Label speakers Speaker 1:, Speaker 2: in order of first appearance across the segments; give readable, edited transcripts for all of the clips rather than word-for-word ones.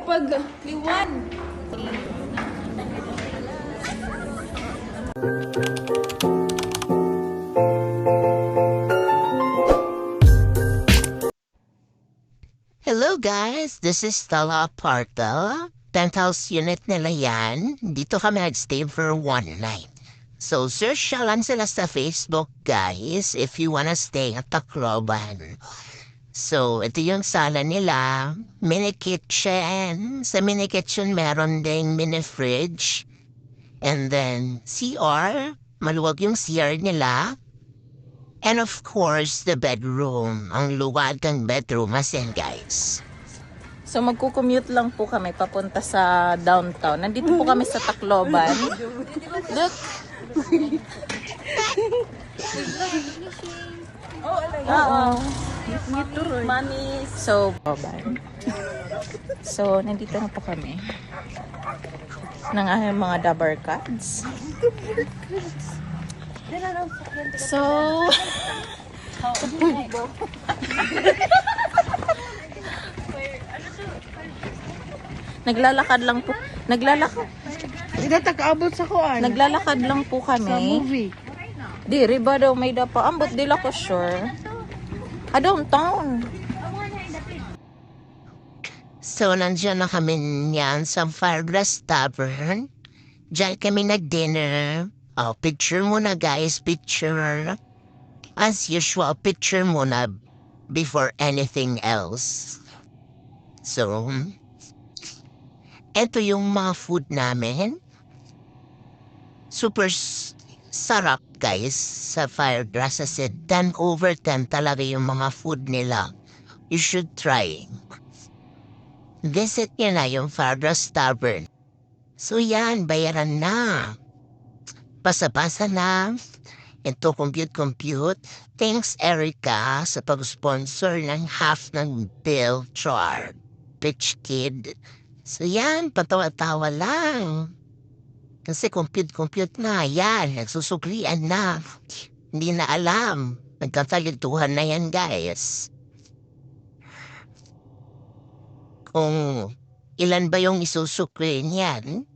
Speaker 1: pag liwan.
Speaker 2: Hello guys, this is Stella Aparta. Penthouse unit nila yan. Dito kami nag-stay for one night. So search lang sila sa Facebook guys if you wanna stay at Tacloban. So ito yung sala nila, mini kitchen. Sa mini kitchen meron ding mini fridge. And then CR, maluwag yung CR nila. And of course, the bedroom. Ang luwag ng bedroom, as in, guys.
Speaker 1: So magko-commute lang po kami papunta sa downtown. Nandito po kami sa Tacloban. Look. Oo. Mami. So, So, nandito na po kami. Ng aming mga Dabar Cats. So, naglalakad lang po.
Speaker 3: Hindi takaabot sa kuan.
Speaker 1: Naglalakad lang po kami.
Speaker 3: Sa movie.
Speaker 1: Di, riba daw may dapa. Ambot dila ko sure. Downtown.
Speaker 2: So, nandiyan na kami niyan sa Firegrass Tavern. Diyan kami nag-dinner. Oh, picture muna guys, picture. As usual, picture muna before anything else. So, eto yung mga food namin. Super sarap guys sa Firegrass. As in, 10 over 10 talaga yung mga food nila. You should try. Visit nyo na yung Firegrass Tavern. So yan, bayaran na. Pasa-pasa na. Ito, compute. Thanks, Erica, sa pag-sponsor ng half ng bill, char. Bitch kid. So yan, patawa-tawa lang. Kasi compute na. Yan, nagsusuklian na. Hindi na alam. Nagkatalituhan na yan, guys. Kung ilan ba yung isusukli niyan?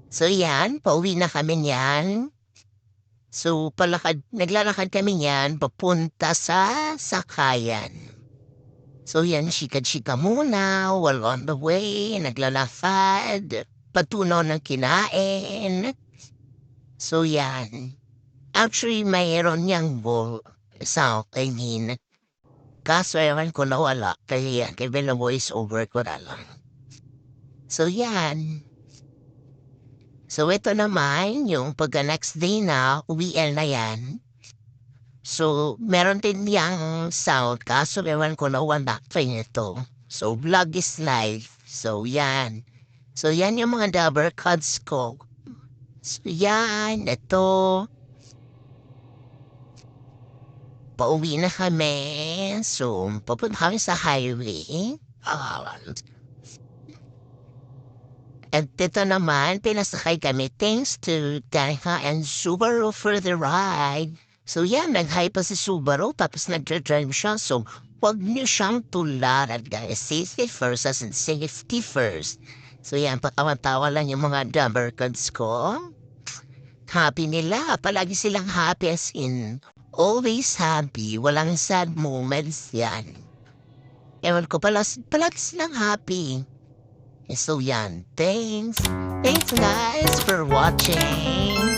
Speaker 2: So yan, pauwi na kami niyan. So naglalakad kami niyan papunta sa sakayan. So yan, chika-chika muna, while on the way, naglalakad, patunaw ng kinain. So yan, actually mayroon niyang bowl, sound, I mean. Kaso ewan ko nawala, kaya voice over ko na lang. So yan. So, ito naman, yung pagka next day na, uwian na yan. So, meron din yung sound, kaso ewan ko na wala kayo nito. So, vlog is life. So, yan. So, yan yung mga Dabber Cuds ko. So, yan, ito. Pauwi na kami. So, papunta kami sa highway. At ito naman, pinasakay kami thanks to Danica and Subaru for the ride. So yan, nag-high pa si Subaru tapos nag-drive siya. So, huwag niyo siyang tularan guys. Safety first as in safety first. So yan, patawa-tawa lang yung mga Dabber Cuds ko. Happy nila. Palagi silang happy as in always happy. Walang sad moments yan. Ewan ko, palagi silang happy. So yan, thanks guys for watching.